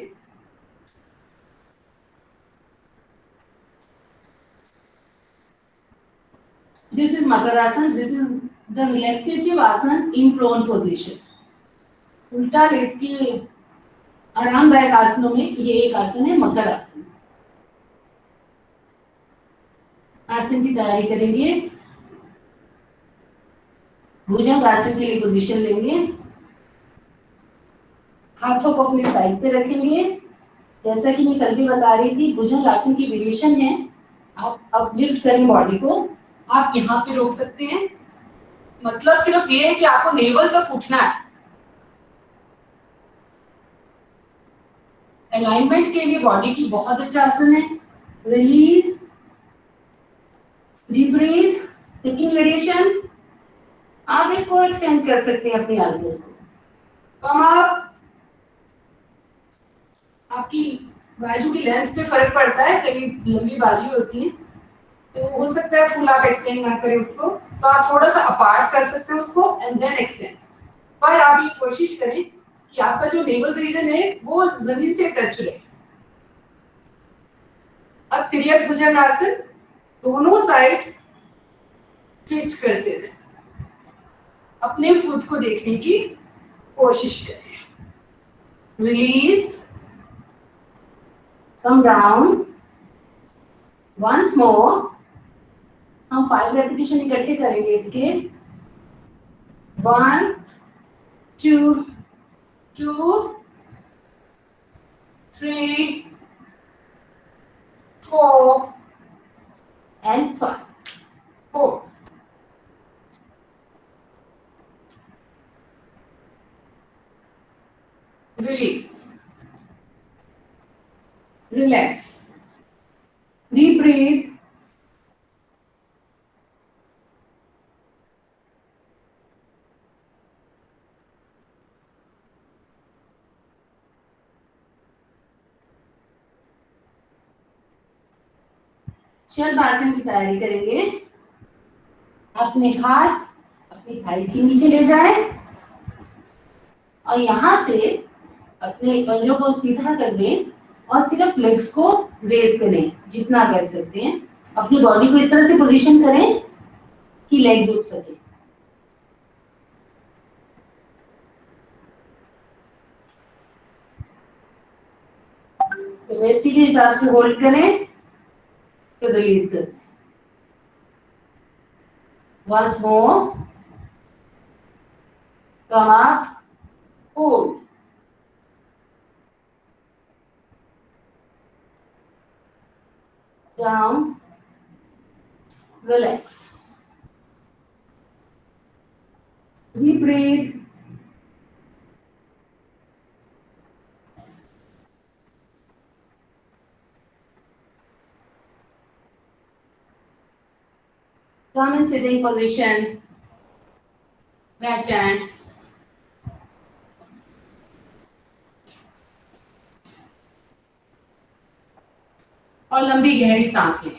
Speaker 1: दिस इज मकर आसन। दिस इज द रिलैक्सेटिव आसन इन प्रोन पोजीशन। उल्टा लेट के आरामदायक आसनों में ये एक आसन है, मकर आसन। आसन की तैयारी करेंगे। भुजंग आसन के लिए पोजीशन लेंगे। हाथों को अपने साइड पे रखेंगे। जैसा कि मैं कल भी बता रही थी, भुजंग आसन की वेरिएशन है। आप अब लिफ्ट करें बॉडी को, आप यहाँ पे रोक सकते हैं। मतलब सिर्फ ये है कि आपको नेवल तक उठना है। अलाइनमेंट के लिए बॉडी की बहुत अच्छा आसन है। Release. Deep breath. Second variation. आप इसको एक्सटेंड कर सकते हैं अपनी एल्बोज को। Come up. आपकी बाजू की लेंथ पे फर्क पड़ता है, कई लंबी बाजू होती है तो हो सकता है फुल आप एक्सटेंड ना करें उसको, तो आप थोड़ा सा अपार्ट कर सकते हैं उसको एंड देन एक्सटेंड। पर आप ये कोशिश करें कि आपका जो नेवल रीजन है वो जमीन से टच रहे। अब तिर्यक भुजंगासन, दोनों साइड ट्विस्ट करते रहे, अपने फुट को देखने की कोशिश करें। Release, come down, once more. हम 5 रेपिटेशन इकट्ठे करेंगे इसके। 1 2 2 3 4 and 5. 4. Release. Relax. Deep breathe. शलभासन की तैयारी करेंगे। अपने हाथ अपनी थाइस के नीचे ले जाएं और यहाँ से अपने पंजों को सीधा कर दें और सिर्फ लेग्स को रेज करें जितना कर सकते हैं। अपनी बॉडी को इस तरह से पोजीशन करें कि लेग्स उठ सके। तो वेस्टी के हिसाब से होल्ड करें, तो रिलीज करें। Once more, come up, hold. Down, relax. Deep breathe. Come in sitting position. Match hand. और लंबी गहरी सांस लें।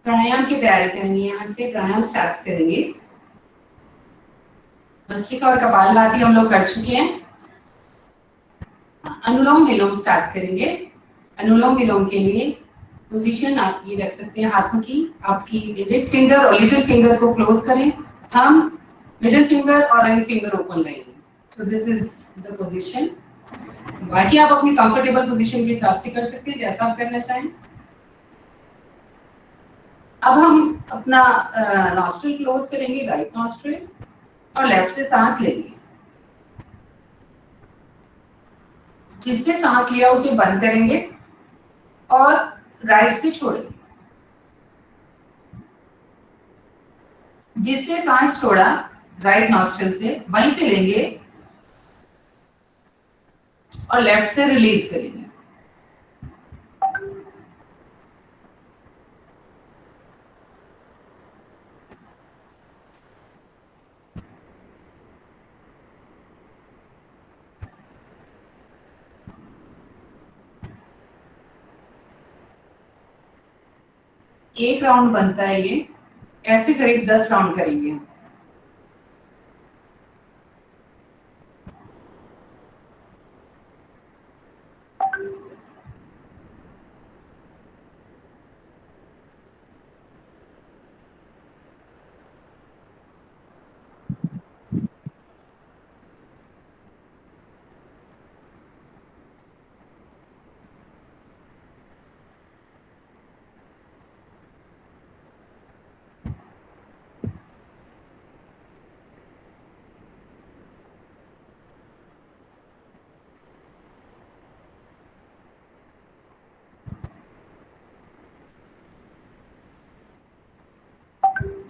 Speaker 1: प्राणायाम की तैयारी करेंगे। यहाँ से प्राणायाम स्टार्ट करेंगे। भस्त्रिका और कपालभाति हम लोग कर चुके हैं। अनुलोम विलोम स्टार्ट करेंगे। अनुलोम विलोम के लिए पोजीशन आप ये रख सकते हैं हाथों की। आपकी इंडेक्स फिंगर और लिटिल फिंगर को क्लोज करें। थंब, मिडिल फिंगर और रिंग फिंगर ओपन रहेंगे। So this is the position. बाकी आप अपनी कंफर्टेबल पोजीशन के हिसाब से कर सकते हैं, जैसा आप करना चाहें। अब हम अपना नॉस्ट्रिल क्लोज करेंगे, राइट नॉस्ट्रिल, और लेफ्ट से सांस लेंगे। जिससे सांस लिया उसे बंद करेंगे और राइट से छोड़ेंगे। जिससे सांस छोड़ा राइट नॉस्ट्रिल से, वहीं से लेंगे और लेफ्ट से रिलीज करेंगे। एक राउंड बनता है ये, ऐसे करीब 10 राउंड करेंगे।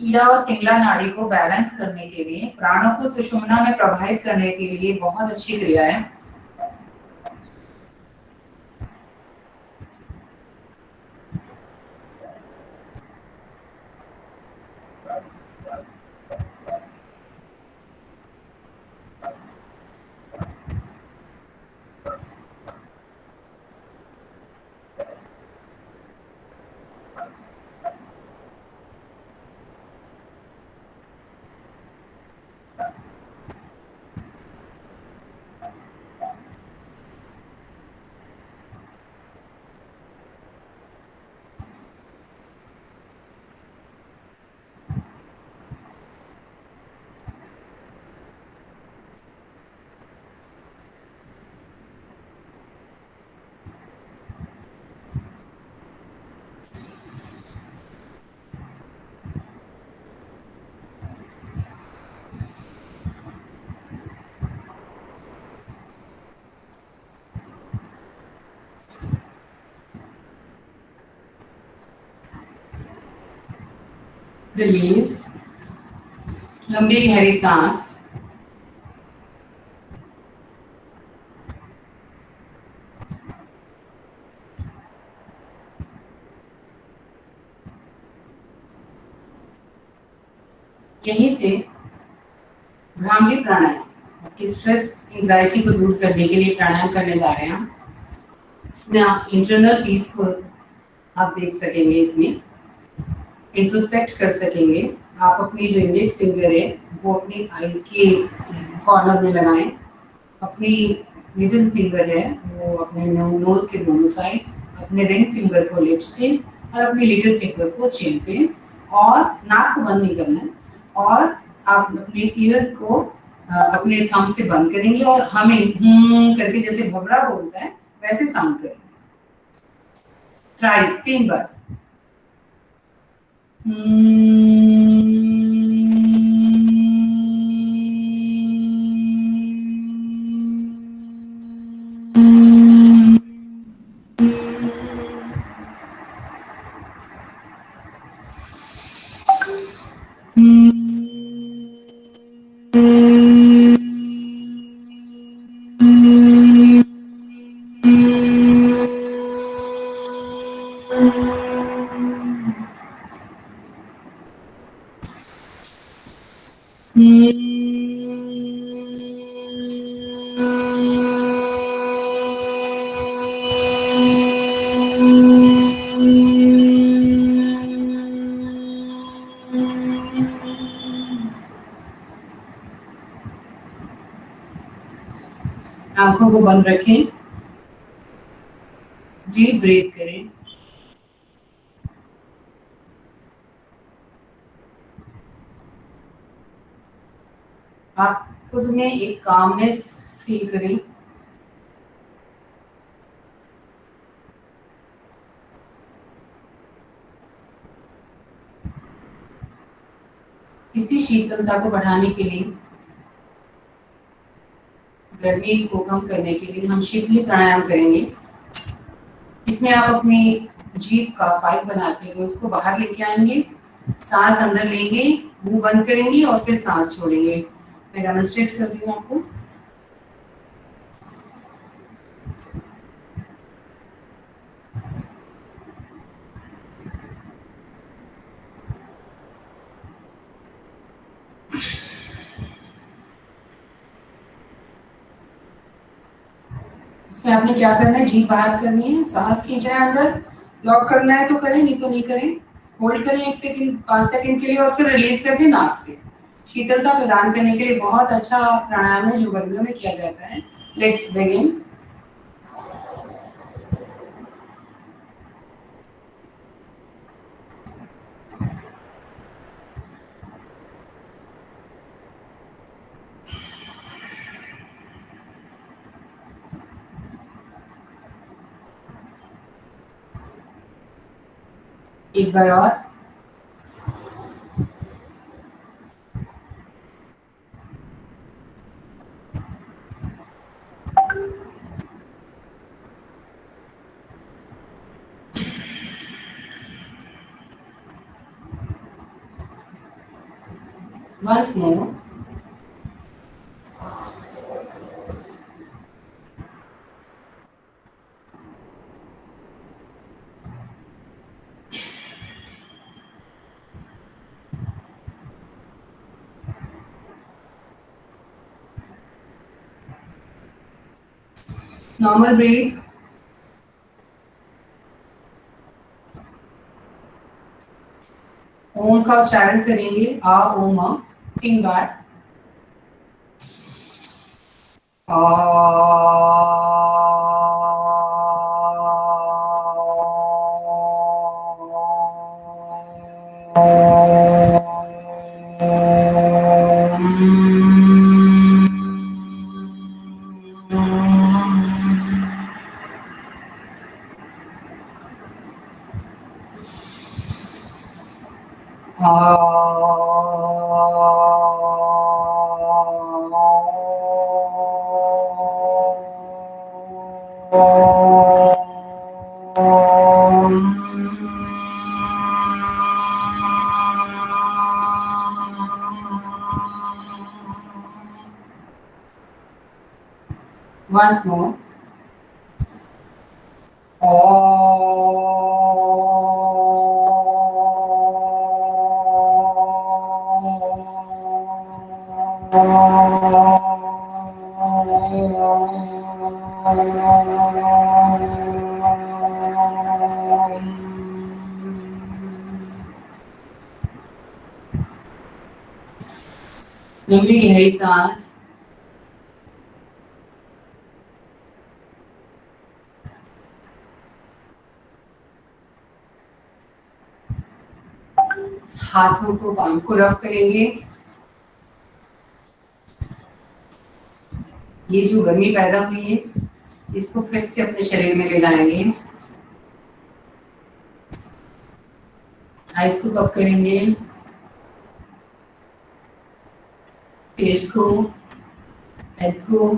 Speaker 1: ईड़ा और पिंगला नाड़ी को बैलेंस करने के लिए, प्राणों को सुषुम्ना में प्रवाहित करने के लिए बहुत अच्छी क्रिया है। रिलीज, लंबी गहरी सांस। यहीं से भ्रामरी प्राणायाम, आपकी स्ट्रेस एंजाइटी को दूर करने के लिए प्राणायाम करने जा रहे हैं हम। ना इंटरनल पीस को आप देख सकेंगे, इसमें इंट्रोस्पेक्ट कर सकेंगे। आप अपनी जो इंडेक्स फिंगर है वो अपनी आईज के कॉर्नर में लगाएं, अपनी मिडिल फिंगर है वो अपने नोज के दोनों साइड, अपने रिंग फिंगर को लिप्स पे और अपनी लिटिल फिंगर को चिन पे, और नाक को बंद नहीं करना है। और आप अपने ईयर्स को अपने थंब से बंद करेंगे और हमिंग करके, जैसे भवरा बोलता है वैसे साउंड करेंगे। थ्राइस, 3 बार। आंखों को बंद रखें, डीप ब्रीथ करें। आप खुद में एक कामनेस फील करें। इसी शीतलता को बढ़ाने के लिए, गर्मी को कम करने के लिए हम शीतली प्राणायाम करेंगे। इसमें आप अपनी जीभ का पाइप बनाते हुए उसको बाहर लेके आएंगे, सांस अंदर लेंगे, मुंह बंद करेंगे और फिर सांस छोड़ेंगे। मैं डेमोन्स्ट्रेट कर रही हूँ आपको। इसमें आपने क्या करना है, जीभ बाहर करनी है, सांस खींचना है अंदर, लॉक करना है तो करें, नहीं तो नहीं करें। होल्ड करें 1 सेकंड, 5 सेकंड के लिए और फिर रिलीज कर दें नाक से। शीतलता प्रदान करने के लिए बहुत अच्छा प्राणायाम है जो गर्मियों में किया जाता है। Let's begin. एक बार और। Once more. Normal breathe. ओम का उच्चारण करेंगे, आ ओम 3 बार। Once more. लंबी गहरी सांस। हाथों को पाम को रब करेंगे। ये जो गर्मी पैदा हुई है इसको फिर से अपने शरीर में ले जाएंगे। आइस को कब करेंगे, फेस को, हेड को,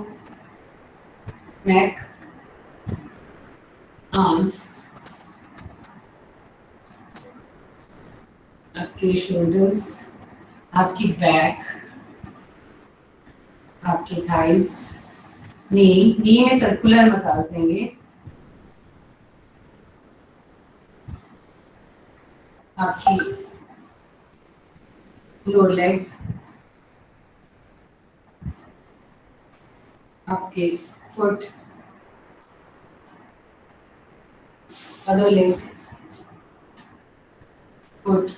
Speaker 1: नेक, आर्म्स, आपके शोल्डर्स, आपकी बैक, आपकी थाइज, नी में सर्कुलर मसाज देंगे। आपकी लोअर लेग्स, आपके foot, other leg, foot.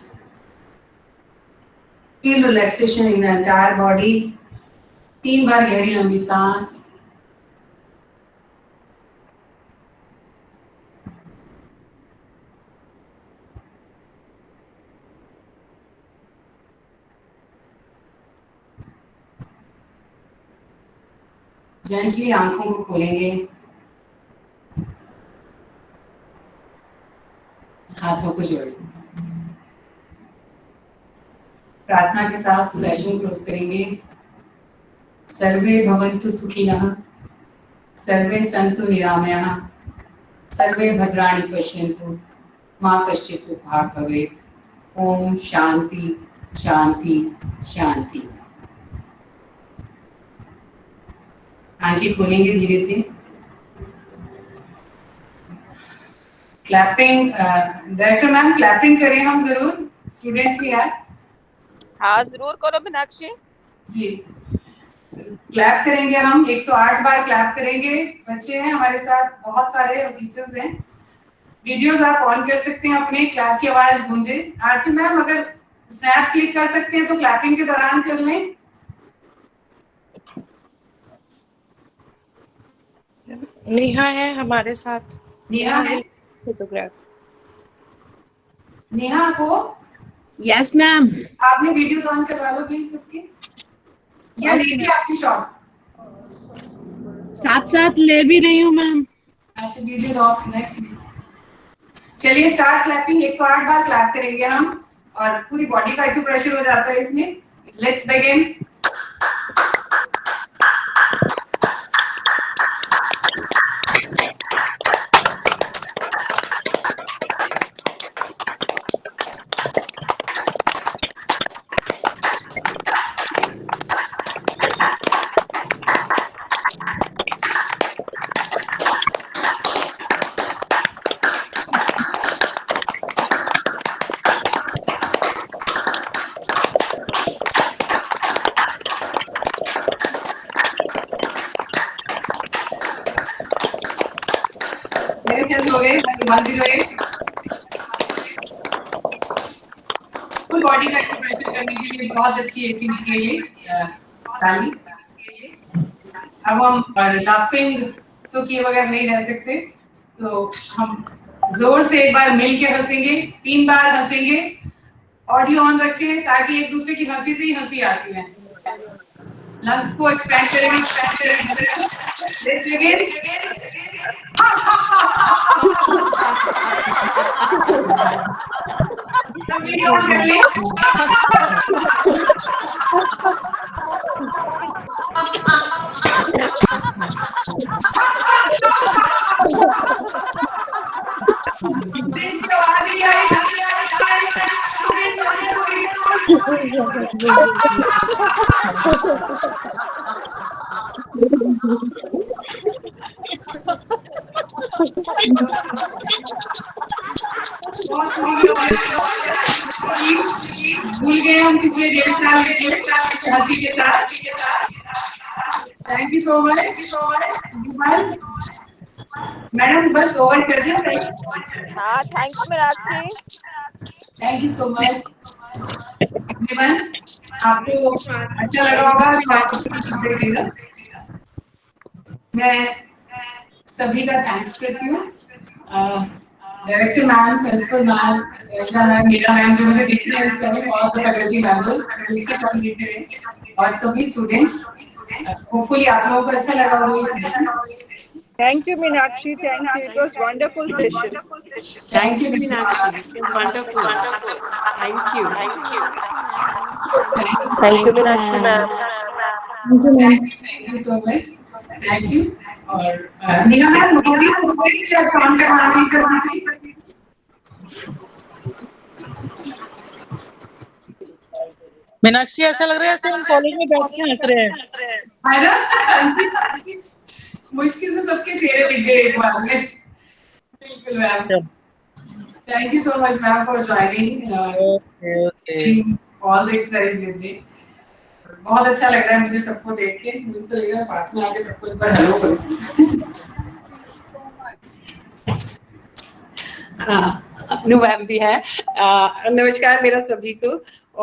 Speaker 1: Feel relaxation in the entire body. 3 बार गहरी लंबी सांस। जेंटली आंखों को खोलेंगे, हाथों को जोड़ेंगे। प्रार्थना के साथ सेशन क्लोज करेंगे। सर्वे भवन्तु सुखिनः, सर्वे सन्तु निरामयाः, सर्वे भद्राणि पश्यन्तु, मा कश्चित् दुःखभाग् भवेत्। ओम शांति शांति शांति। आंखें खोलेंगे धीरे से। क्लैपिंग, डायरेक्टर मैम क्लैपिंग करें हम जरूर, स्टूडेंट्स भी यार।
Speaker 2: हाँ जरूर करो मीनाक्षी
Speaker 1: जी। क्लैप करेंगे हम 108 बार क्लैप करेंगे। बच्चे हैं हमारे साथ, बहुत सारे टीचर्स हैं। वीडियोस आप ऑन कर सकते हैं अपने, क्लैप की आवाज गूंजे। आरती मैम अगर स्नैप क्लिक कर सकते हैं तो क्लैपिंग के दौरान कर लें।
Speaker 3: नेहा है हमारे साथ।
Speaker 1: नेहा है
Speaker 3: फोटोग्राफ।
Speaker 1: नेहा को
Speaker 4: यस मैम।
Speaker 1: आपने वीडियोस ऑन करवा लो प्लीज सबके, या लेके आपकी शॉट
Speaker 4: साथ साथ ले भी रही हूँ मैम।
Speaker 1: अच्छा वीडियोस ऑफ है। चलिए स्टार्ट क्लैपिंग। 108 बार क्लैप करेंगे हम और पूरी बॉडी का एक्यूप्रेशर हो जाता है इसमें। Let's begin. फुल बॉडी का एक्यूप्रेशर करने के लिए बहुत अच्छी एक्टिविटी है ये ताली। अब हम लाफिंग तो किए बगैर नहीं रह सकते, तो हम जोर से एक बार मिल के हंसेंगे, 3 बार हंसेंगे। ऑडियो ऑन रखें ताकि एक दूसरे की हंसी से ही हंसी आती है। लंग्स को एक्सपैंड करेंगे, लेट्स बिगिन। सब वीडियो ऑन कर लें। भूल गए हम पिछले 1.5 साल के शादी के साथ। Thank you so much madam, बस ओवर कर दिया।
Speaker 2: हाँ, thank you Meenakshi.
Speaker 1: Thank you so much जीवन, आपको अच्छा लगा होगा। मैं सभी का थैंक्स करती हूँ, डायरेक्टर मैम, प्रिंसिपल मैम, मेरा मैम जो मुझे दिख रहे हैं इस टाइम, और फैकल्टी मेंबर्स दिख रहे हैं, और सभी स्टूडेंट्स। होपफुली आप लोगों को अच्छा लगा होगा।
Speaker 5: Thank you, Meenakshi. Thank you. It was wonderful session.
Speaker 4: Thank you, Meenakshi. It was wonderful. Thank you.
Speaker 3: Thank you, Meenakshi ma'am.
Speaker 1: Thank you so much. Thank you. और नेहा मैम, मूवी क्या काम करवानी।
Speaker 6: मीनाक्षी, ऐसा लग रहा है जैसे हम कॉलेज में बैठ के हंस रहे हैं।
Speaker 1: है ना? मुश्किल से सबके चेहरे दिख गए एक बार में। बिल्कुल ma'am. Thank you so much ma'am for joining
Speaker 6: okay.
Speaker 1: all the exercise with me. बहुत अच्छा लग रहा है मुझे सबको देख के। मुझे तो लग रहा है पास में आके सबको एक बार हेलो करूं। हाँ, अनु मैम भी है। नमस्कार मेरा सभी को।